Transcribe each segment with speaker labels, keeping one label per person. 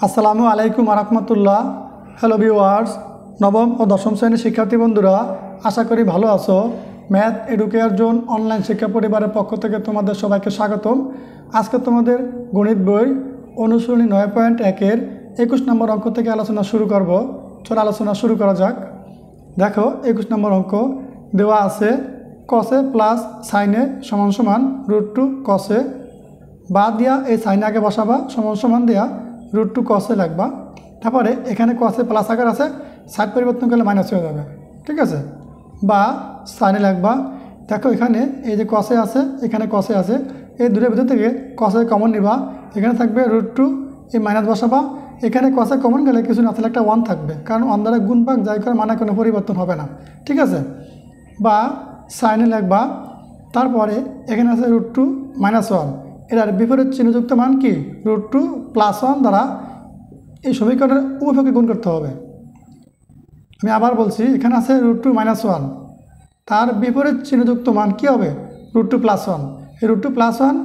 Speaker 1: আসসালামু আলাইকুম রহমতুল্লাহ। Hello viewers, নবম ও দশম শ্রেণীর শিক্ষার্থী বন্ধুরা, আশা করি ভালো আছো। ম্যাথ এডুকেয়ার জোন অনলাইন শিক্ষা পরিবারের পক্ষ থেকে তোমাদের সবাইকে স্বাগতম। আজকে তোমাদের গণিত বই অনুশীলনী 9.1-এর 21 নম্বর অঙ্ক থেকে আলোচনা শুরু করব। চলো আলোচনা শুরু করা যাক। দেখো 21 নম্বর অঙ্ক দেওয়া আছে কসে প্লাস সাইনে সমান সমান √2 কসে। বাদ দিয়া এই সাইনে আগে বসাবা, সমান সমান দেয়া √2 কসে লাগবা। তারপরে এখানে কসে প্লাস আকার আছে, সাইড পরিবর্তন করলে মাইনাস হয়ে যাবে, ঠিক আছে। বা সাইনে লাগবা। দেখো এখানে এই যে কসে আছে, এখানে কসে আছে, এই দুটোর ভিতর থেকে কসে কমন নিবা। এখানে থাকবে √2, এই মাইনাস বসাবা। এখানে কসে কমন গেলে কিছু না, তাহলে একটা 1 থাকবে, কারণ 1 দ্বারা গুণ ভাগ যাই করে মানে কোনো পরিবর্তন হবে না, ঠিক আছে। বা সাইনে লাগবা। তারপরে এখানে আছে √2 - 1, এটার বিপরীত চিহ্নযুক্ত মান কি √2 + 1 দ্বারা এই সমীকরণের উভয়কে গুণ করতে হবে। আমি আবার বলছি, এখানে আছে √2 - 1, তার বিপরীত চিহ্নযুক্ত মান কি হবে √2 + 1। এই √2 + 1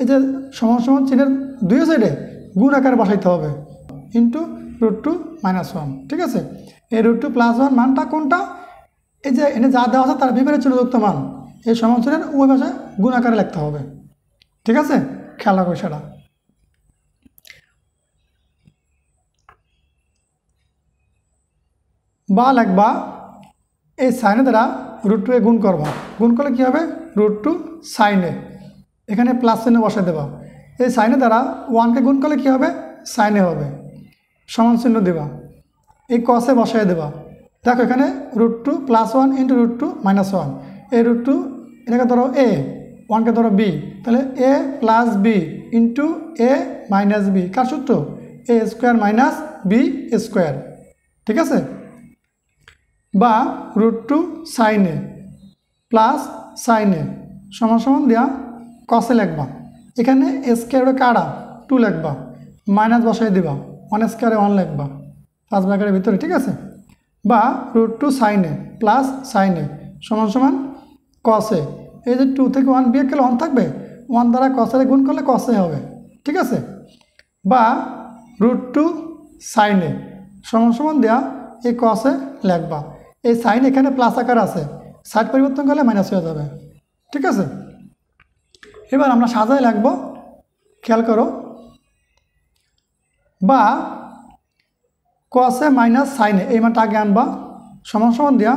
Speaker 1: এই যে সমান সমান চিহ্নের দুই সাইডে গুণ আকারে বসাইতে হবে, ইন্টু √2 - 1, ঠিক আছে। এই √2 + 1 মানটা কোনটা, এই যে এনে যা দেওয়া আছে তার বিপরীত চিহ্নযুক্ত মান এই সমান চিহ্নের উভয় পাশে গুণ আকারে লিখতে হবে, ঠিক আছে। খেয়াল রাখো সেটা। বা লাগবা এই সাইনে দ্বারা √2 এ গুণ করবা। গুণ করলে কী হবে √2 সাইনে, এখানে প্লাস চিহ্ন বসাই দেবা। এই সাইনে দ্বারা 1কে গুণ করলে কী হবে সাইনে হবে, সমান চিহ্ন দেবা, এই কসে বসাই দেবা। দেখো এখানে √2 + 1 × √2 - 1, এই √2 এটাকে ধরো a, 1কে ধরো b, তাহলে a + b × a - b, কার সূত্র a² - b², ঠিক আছে। বা √2 সাইনে প্লাস সাইনে সমান সমান দেওয়া কসে লিখবা। এখানে স্কোয়ারে কারা 2 লিখবা, মাইনাস বসাই দিবা, 1² 1 লিখবা 5 ভাগের ভিতরে, ঠিক আছে। বা √2 সাইনে প্লাস সাইনে সমান সমান কসে, এই যে 2 থেকে 1 বিয়োগ করলে 1 থাকবে, 1 দ্বারা কসে গুণ করলে কসে হবে, ঠিক আছে। বা √2 সাইনে সমান সমান দেওয়া এই কসে লিখবা। এই সাইন এখানে প্লাস আকার আছে, সাইড পরিবর্তন করলে মাইনাস হয়ে যাবে, ঠিক আছে। এবার আমরা সাজায় লিখব, খেয়াল করো। বা কসে মাইনাস সাইনে এই মানটা আগে আনবা, সমান সমান দেওয়া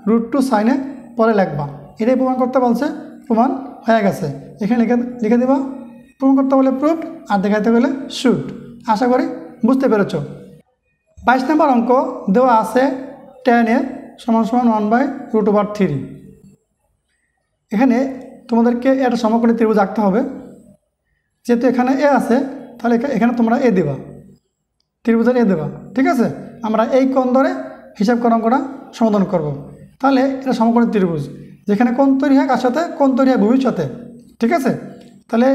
Speaker 1: √2 সাইনে পরে লিখবা। এটাই প্রমাণ করতে বলছে, প্রমাণ হয়ে গেছে। এখানে লিখে দেবা, প্রমাণ করতে বলে প্রুফড আর দেখাইতে গেলে শুড। আশা করি বুঝতে পেরেছ। 22 নম্বর অঙ্ক দেওয়া আছে tan a সমান সমান 1/√3। এখানে তোমাদেরকে একটা সমকোণী ত্রিভুজ আঁকতে হবে। যেহেতু এখানে এ আছে, তাহলে এখানে তোমরা এ দেবা, ত্রিভুজের এ দেবা, ঠিক আছে। আমরা এই কোণ ধরে হিসাব করে অঙ্কটা সমাধান করব। তাহলে এটা সমকোণী ত্রিভুজ, যেখানে কোণ তৈরি হয় কার সাথে, কোণ তৈরি হয় ভূমির সাথে, ঠিক আছে। তাহলে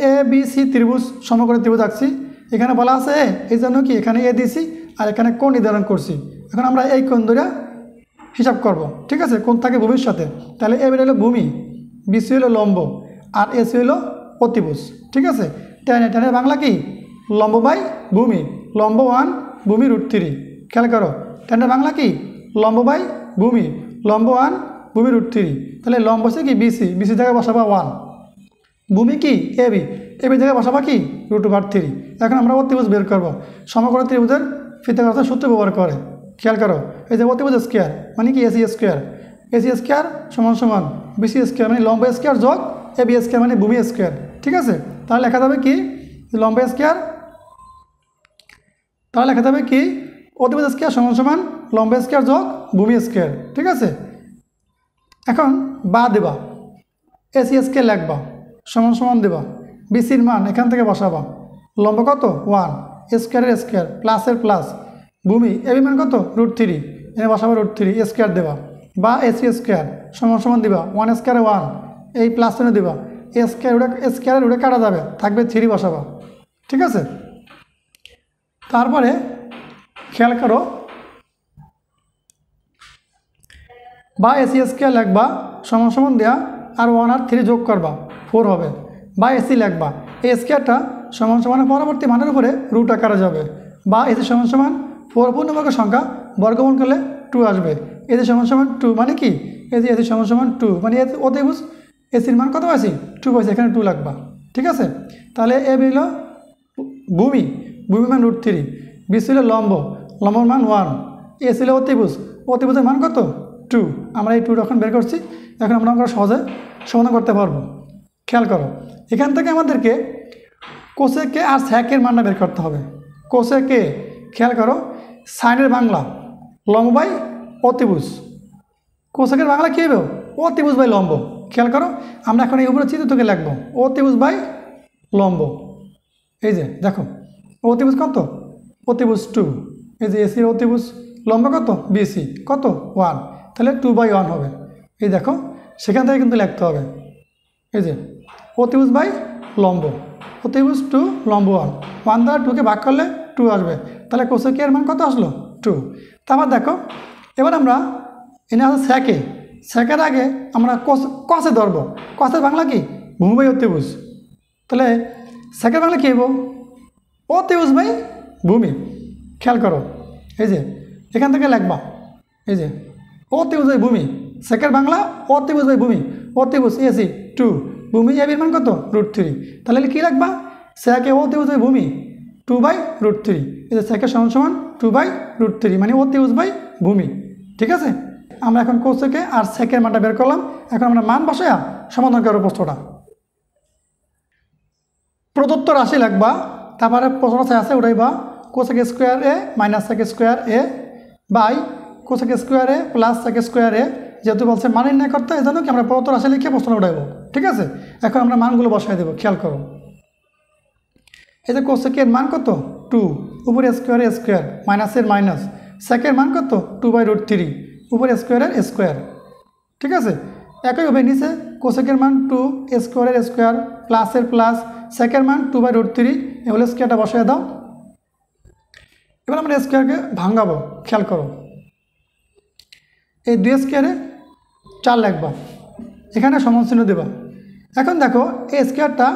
Speaker 1: এ বি সি ত্রিভুজ সমকোণী ত্রিভুজ আঁকছি। এখানে বলা আছে এ, এই জন্য কি এখানে এ দিছি আর এখানে কোণ নির্ধারণ করছি। এখন আমরা এই কোণ ধরে হিসাব করব, ঠিক আছে, কোণ থাকে ভূমির সাথে। তাহলে এ হলো ভূমি, বিসি হলো লম্ব, আর এসি হলো অতিভুজ, ঠিক আছে। টেনের বাংলা কি লম্ব বাই ভূমি, লম্ব 1 ভূমি √3। খেয়াল করো, টেনের বাংলা কি লম্ব বাই ভূমি, লম্ব 1 ভূমি √3। তাহলে লম্ব হচ্ছে কি বিসি, বিসি জায়গায় বসাবা 1, ভূমি কি এবি, এবি জায়গায় বসাবা কি √3। এখন আমরা অতিভুজ বের করব। সমকোণী ত্রিভুজের পিথাগোরাসের সূত্র ব্যবহার করে। খেয়াল করো, এই যে অতিভুজ স্কোয়ার মানে কি এসি স্কোয়ার সমান সমান বিসি² মানে লম্ব স্কোয়ার যোগ এবি² মানে ভূমি স্কোয়ার, ঠিক আছে। তাহলে লেখা যাবে কি লম্ব স্কোয়ার, তাহলে লেখা যাবে কি অতিভুজ স্কোয়ার সমান সমান লম্ব স্কোয়ার যোগ ভূমি স্কোয়ার, ঠিক আছে। এখন বা দেবা, এসি² লিখবা, সমান সমান দেবা, বিসির মান এখান থেকে বসাবা, লম্ব কত 1, স্কোয়ারের স্কোয়ার প্লাসের প্লাস, ভূমি এবি মান কত √3, এনে বসাবা √3, স্কোয়ার দেবা। বা এসি² সমান সমান দিবা 1² 1, এই প্লাস চিহ্ন দিবা, স্কোয়ারের উড়ে কাটা যাবে, থাকবে 3 বসাবা, ঠিক আছে। তারপরে খেয়াল করো, বা এসি² লিখবা, সমান সমান দেওয়া আর 1 আর 3 যোগ করবা 4 হবে। বা এসি লিখবা, এই স্কোয়ারটা সমান সমানের পরবর্তী মানের উপরে রুট আকারে যাবে, বা এসি সমান সমান 4 পূর্ণবর্গ সংখ্যা বর্গমূল করলে 2 আসবে। এসি সমান সমান 2 মানে কি, এসি সমান সমান 2 মানে অতিভুজ এসির মান কত পাইছি 2 পাইছি, এখানে 2 লাগবা। ঠিক আছে, তাহলে এ হইল ভূমি, ভূমি মান √3, বি ছিল লম্ব, লম্বর মান 1, এ ছিল অতিভুজ, অতিভুজের মান কত 2। আমরা এই 2 এখন বের করছি, এখন আমরা সহজে সমাধান করতে পারবো। খেয়াল করো, এখান থেকে আমাদেরকে কোসেকে আর স্যাকের মানটা বের করতে হবে। কোসেকে খেয়াল করো, সাইনের বাংলা লম্ব বাই অতিভুজ, কোসেকের বাংলা কী হবে অতিভুজ বাই লম্ব। খেয়াল করো, আমরা এখন এই উপরে চিত্র থেকে লিখবো অতিভুজ বাই লম্ব। এই যে দেখো অতিভুজ কত, অতিভুজ 2, এই যে এসির অতিভুজ লম্ব কত বিসি কত 1, তাহলে 2/1 হবে। এই দেখো সেখান থেকে কিন্তু লিখতে হবে, এই যে অতিভুজ বাই লম্ব, অতিভুজ 2 লম্ব 1, 1 দ্বারা 2কে ভাগ করলে 2 আসবে, তাহলে কোসেকের মান কত আসলো 2। তারপর দেখো এবার আমরা এনে আছে স্যাকে, স্যাকের আগে আমরা কসে ধরবো, কসের বাংলা কি ভূমি বাই অতিভুজ, তাহলে স্যাকের বাংলা কী হইব অতিভুজ বাই ভূমি। খেয়াল করো, এই যে এখান থেকে লিখবা, এই যে অতিভুজ বাই ভূমি, স্যাকের বাংলা অতিভুজ বাই ভূমি, অতিভুজ এসি 2, ভূমি এবির মান কত √3, তাহলে কী রাখবা স্যাকে অতিভুজ বাই ভূমি 2/√3, এই যে স্যাকের সমান সমান 2/√3 মানে অতিভুজ বাই ভূমি। ঠিক আছে, আমরা এখন কোসেকে আর স্যাকের মানটা বের করলাম, এখন আমরা মান বসায়া সমাধান করব প্রশ্নটা। প্রদত্ত রাশি লিখবা, তারপরে প্রশ্ন আছে উঠাইবা cosec square A minus sec square A by cosec square A plus sec square A, যেহেতু বলছে মান নির্ণয় করতে, এই জন্য কি আমরা প্রদত্ত রাশি লিখে প্রশ্ন উঠাইব। ঠিক আছে, এখন আমরা মানগুলো বসাই দেবো। খেয়াল করো, এই যে কোসেকের মান কত 2, উপরে স্কোয়ারের স্কোয়ার, মাইনাসের মাইনাস, সেকের মান কত 2/√3, উপরে স্কোয়ারের স্কোয়ার। ঠিক আছে, একইভাবে নিচে কোসেকের মান 2, স্কোয়ারের স্কোয়ার, প্লাসের প্লাস, সেকের মান 2/√3, এগুলো স্কোয়ারটা বসায় দাও। এবার আমরা স্কোয়ারকে ভাঙাবো। খেয়াল করো, এই 2 স্কোয়ারে 4 লিখবা, এখানে সমান চিহ্ন দেবা। এখন দেখো এই স্কোয়ারটা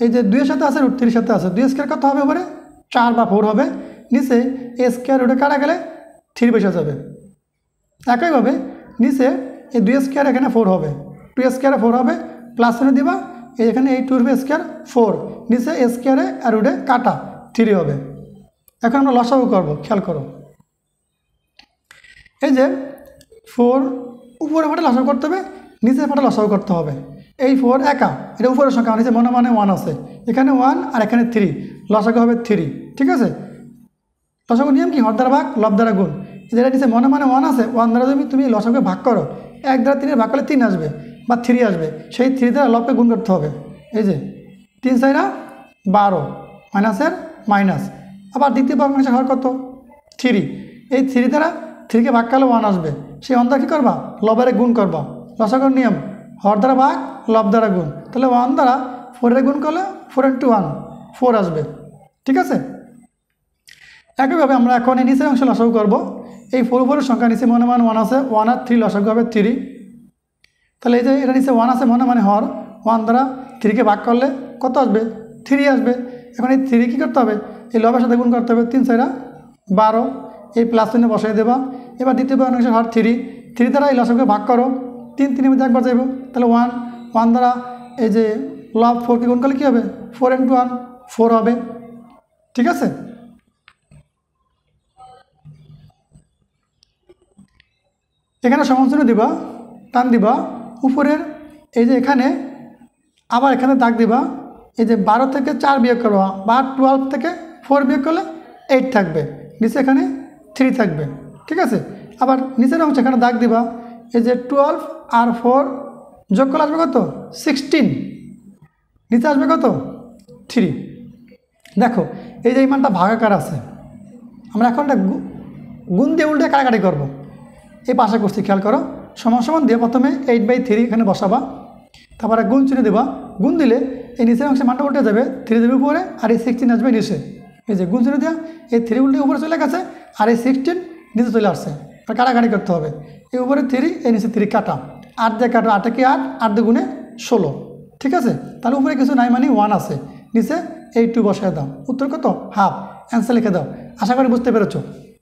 Speaker 1: এই যে 2 এর সাথে আছে √3 সাথে আছে, 2 স্কোয়ার কত হবে উপরে 4 বা 4 হবে, নিচে এই স্কোয়ার রুটে কাটা গেলে 3 বসে যাবে। একইভাবে নিচে এই 2 স্কোয়ার এখানে 4 হবে, 2 স্কোয়ারে 4 হবে, প্লাস চিহ্ন দিবা, এই এখানে এই 2 স্কোয়ার 4, নিচে স্কোয়ারে আর রুটে কাটা 3 হবে। এখন আমরা লসাগু করব। খেয়াল করো, এই যে 4 উপরে ফাটে লসাগু করতে হবে, নিচে ফাটে লসাগু করতে হবে। এই 4 একা, এটা উপরের সংখ্যা, নিচে মনে মানে 1 আছে, এখানে 1 আর এখানে 3, লসাগু হবে 3। ঠিক আছে, লসাগু নিয়ম কি হর দ্বারা ভাগ লব দ্বারা গুণ, যেটা নিচে মনে মানে 1 আছে, 1 দ্বারা তুমি লসাগুকে ভাগ করো, 1 দ্বারা 3 ভাগ করলে 3 আসবে বা 3 আসবে, সেই 3 দ্বারা লবকে গুণ করতে হবে। এই যে 3 4 12, মাইনাসের মাইনাস, আবার দ্বিতীয় ভগ্নাংশের হর কত 3, এই 3 দ্বারা 3কে ভাগ করলে 1 আসবে, সেই 1 দ্বারা কী করবা লবের গুণ করবা। লসাগুর নিয়ম হর দ্বারা ভাগ লব দ্বারা গুণ, তাহলে 1 দ্বারা 4 গুণ করলে 4 × 1 4 আসবে। ঠিক আছে, একইভাবে আমরা এখন এই নিচের অংশে লসাগু করব। এই 4 উপরের সংখ্যা নিচে মনে মানে 1 আছে, 1 আর 3 লসাগু হবে 3, তাহলে এই যে এটা নিচে 1 আছে মনে মানে হর, 1 দ্বারা 3কে ভাগ করলে কত আসবে 3 আসবে। এখন এই 3 কী করতে হবে এই লবের সাথে গুণ করতে হবে, 3 4 12, এই প্লাস চিহ্ন বসাই দেবা। এবার দ্বিতীয় ভগ্নাংশের হর 3 দ্বারা এই লসাগুকে ভাগ করো, 3 3 মধ্যে একবার যাইব, তাহলে 1 দ্বারা এই যে লব 4কে গুণ করলে কী হবে 4 × 1 4 হবে। ঠিক আছে, এখানে সমান চিহ্ন দিবা, টান দিবা উপরের, এই যে এখানে আবার এখানে দাগ দিবা, এই যে 12 থেকে 4 বিয়োগ করবা বা 12 থেকে 4 বিয়োগ করলে 8 থাকবে, নিচে এখানে 3 থাকবে। ঠিক আছে, আবার নিচের অংশ এখানে দাগ দিবা, এই যে 12 আর 4 যোগ করলে আসবে কত 16, নিচে আসবে কত 3। দেখো এই যে এই মানটা ভাগাকার আছে, আমরা এখন গুণ দিয়ে উল্টে কাটাকাটি করবো, এই পাশে করছি। খেয়াল করো, সমান সমান দিয়ে প্রথমে 8/3 এখানে বসাবা, তারপরে গুণ চিহ্ন দেবা, গুণ দিলে এই নিচের অংশে মানটা উল্টে যাবে, 3 দেবে উপরে আর এই 16 আসবে নিচে। এই যে গুণ চিহ্ন দেওয়া, এই 3 উল্টে উপরে চলে গেছে আর এই 16 নিচে চলে আসছে, আর কাটাকাটি করতে হবে। এই উপরে 3 এই নিচে 3 কাটা, 8 দিয়ে কাটো, 8 × 8 8 × 2 = 16। ঠিক আছে, তাহলে উপরে কিছু নাই মানে 1 আছে, নিচে এই 2 বসায় দাও। উত্তর কত? হাফ। অ্যান্সার লিখে দাও। আশা করি বুঝতে পেরেছো।